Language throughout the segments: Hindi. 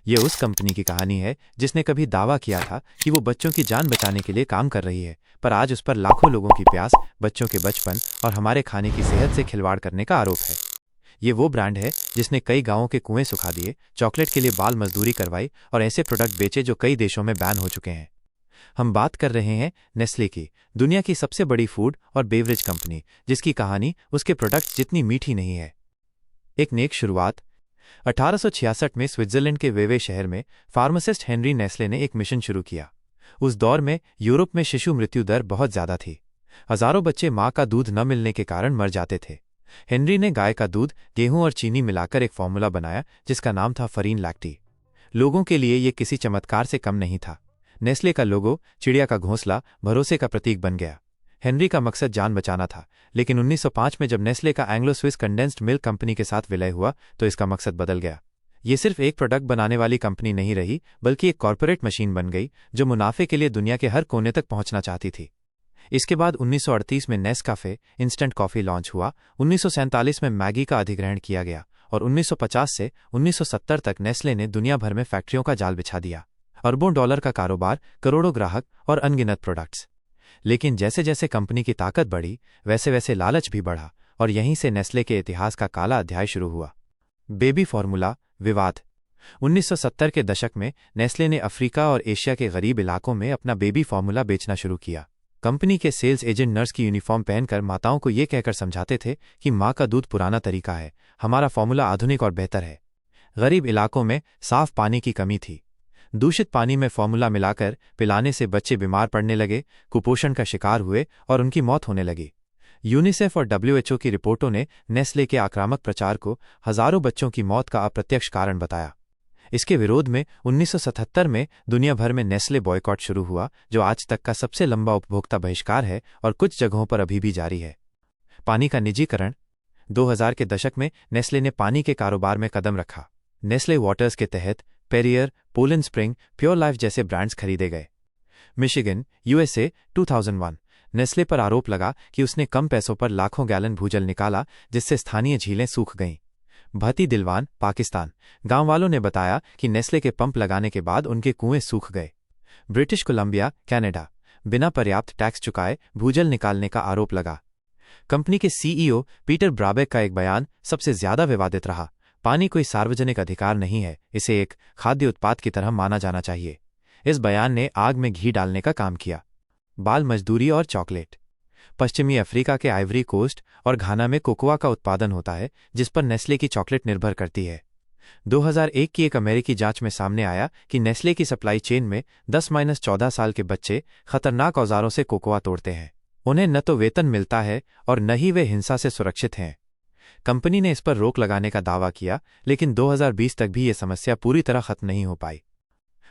ये उस कंपनी की कहानी है जिसने कभी दावा किया था कि वो बच्चों की जान बचाने के लिए काम कर रही है, पर आज उस पर लाखों लोगों की प्यास, बच्चों के बचपन और हमारे खाने की सेहत से खिलवाड़ करने का आरोप है। ये वो ब्रांड है जिसने कई गांवों के कुएं सुखा दिए, चॉकलेट के लिए बाल मजदूरी करवाई और ऐसे प्रोडक्ट बेचे जो कई देशों में बैन हो चुके हैं। हम बात कर रहे हैं नेस्ले की, दुनिया की सबसे बड़ी फूड और बेवरेज कंपनी, जिसकी कहानी उसके प्रोडक्ट्स जितनी मीठी नहीं है। एक नेक शुरुआत। 1866 में स्विट्जरलैंड के वेवे शहर में फार्मासिस्ट हेनरी नेस्ले ने एक मिशन शुरू किया। उस दौर में यूरोप में शिशु मृत्यु दर बहुत ज्यादा थी। हजारों बच्चे मां का दूध न मिलने के कारण मर जाते थे। हेनरी ने गाय का दूध, गेहूं और चीनी मिलाकर एक फॉर्मूला बनाया जिसका नाम था फरीन लैक्टी। लोगों के लिए यह किसी चमत्कार से कम नहीं था। नेस्ले का लोगो, चिड़िया का घोंसला, भरोसे का प्रतीक बन गया। हेनरी का मकसद जान बचाना था, लेकिन 1905 में जब नेस्ले का Anglo Swiss condensed milk company के साथ विलय हुआ तो इसका मकसद बदल गया। ये सिर्फ एक प्रोडक्ट बनाने वाली कंपनी नहीं रही, बल्कि एक कॉरपोरेट मशीन बन गई जो मुनाफे के लिए दुनिया के हर कोने तक पहुंचना चाहती थी। इसके बाद 1938 में नेस्काफे इंस्टेंट कॉफी लॉन्च हुआ, 1947 में मैगी का अधिग्रहण किया गया और 1950 से 1970 तक नेस्ले ने दुनिया भर में फैक्ट्रियों का जाल बिछा दिया। अरबों डॉलर का कारोबार, करोड़ों ग्राहक और अनगिनत प्रोडक्ट्स। लेकिन जैसे जैसे कंपनी की ताकत बढ़ी, वैसे वैसे लालच भी बढ़ा और यहीं से नेस्ले के इतिहास का काला अध्याय शुरू हुआ। बेबी फॉर्मूला विवाद। 1970 के दशक में नेस्ले ने अफ्रीका और एशिया के गरीब इलाकों में अपना बेबी फॉर्मूला बेचना शुरू किया। कंपनी के सेल्स एजेंट नर्स की यूनिफॉर्म पहनकर माताओं को ये कहकर समझाते थे कि मां का दूध पुराना तरीका है, हमारा फॉर्मूला आधुनिक और बेहतर है। गरीब इलाकों में साफ पानी की कमी थी। दूषित पानी में फॉर्मूला मिलाकर पिलाने से बच्चे बीमार पड़ने लगे, कुपोषण का शिकार हुए और उनकी मौत होने लगी। यूनिसेफ और WHO की रिपोर्टों ने नेस्ले के आक्रामक प्रचार को हजारों बच्चों की मौत का अप्रत्यक्ष कारण बताया। इसके विरोध में 1977 में दुनिया भर में नेस्ले बॉयकॉट शुरू हुआ, जो आज तक का सबसे लंबा उपभोक्ता बहिष्कार है और कुछ जगहों पर अभी भी जारी है। पानी का निजीकरण। 2000 के दशक में नेस्ले ने पानी के कारोबार में कदम रखा। नेस्ले वाटर्स के तहत Periyar, Poland spring, pure life जैसे ब्रांड्स खरीदे गए। Michigan, USA 2001। नेस्ले पर आरोप लगा कि उसने कम पैसों पर लाखों गैलन भूजल निकाला, जिससे स्थानीय झीलें सूख गईं। भती दिलवान, पाकिस्तान। गांव वालों ने बताया कि नेस्ले के पंप लगाने के बाद उनके कुएं सूख गए। British Columbia, Canada. बिना पर्याप्त टैक्स चुकाए भूजल निकालने का आरोप लगा। कंपनी के CEO पीटर ब्राबेक का एक बयान सबसे ज्यादा विवादित रहा। पानी कोई सार्वजनिक अधिकार नहीं है, इसे एक खाद्य उत्पाद की तरह माना जाना चाहिए। इस बयान ने आग में घी डालने का काम किया। बाल मजदूरी और चॉकलेट। पश्चिमी अफ्रीका के आइवरी कोस्ट और घाना में कोकोआ का उत्पादन होता है, जिस पर नेस्ले की चॉकलेट निर्भर करती है। 2001 की एक अमेरिकी जांच में सामने आया कि नेस्ले की सप्लाई चेन में 10-14 साल के बच्चे खतरनाक औजारों से कोकोआ तोड़ते हैं। उन्हें न तो वेतन मिलता है और न ही वे हिंसा से सुरक्षित हैं। कंपनी ने इस पर रोक लगाने का दावा किया, लेकिन 2020 तक भी ये समस्या पूरी तरह खत्म नहीं हो पाई।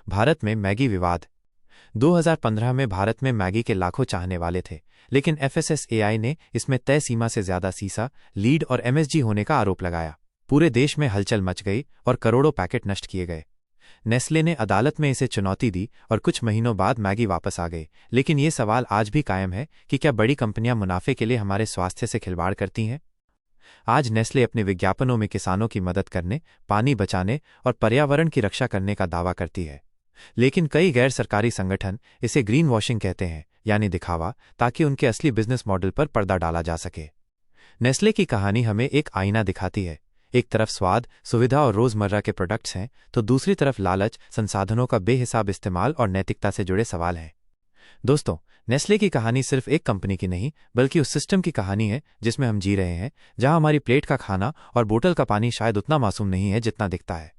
भारत में मैगी विवाद। 2015 में भारत में मैगी के लाखों चाहने वाले थे, लेकिन FSSAI ने इसमें तय सीमा से ज्यादा सीसा, लीड और MSG होने का आरोप लगाया। पूरे देश में हलचल मच गई और करोड़ों पैकेट नष्ट किए गए। नेस्ले ने अदालत में इसे चुनौती दी और कुछ महीनों बाद मैगी वापस आ गई, लेकिन ये सवाल आज भी कायम है कि क्या बड़ी कंपनियां मुनाफे के लिए हमारे स्वास्थ्य से खिलवाड़ करती हैं? आज नेस्ले अपने विज्ञापनों में किसानों की मदद करने, पानी बचाने और पर्यावरण की रक्षा करने का दावा करती है, लेकिन कई गैर सरकारी संगठन इसे ग्रीन वॉशिंग कहते हैं, यानी दिखावा, ताकि उनके असली बिजनेस मॉडल पर पर्दा डाला जा सके। नेस्ले की कहानी हमें एक आईना दिखाती है। एक तरफ स्वाद, सुविधा और रोजमर्रा के प्रोडक्ट्स हैं, तो दूसरी तरफ लालच, संसाधनों का बेहिसाब इस्तेमाल और नैतिकता से जुड़े सवाल हैं। दोस्तों, नेस्ले की कहानी सिर्फ एक कंपनी की नहीं, बल्कि उस सिस्टम की कहानी है जिसमें हम जी रहे हैं, जहां हमारी प्लेट का खाना और बोतल का पानी शायद उतना मासूम नहीं है जितना दिखता है।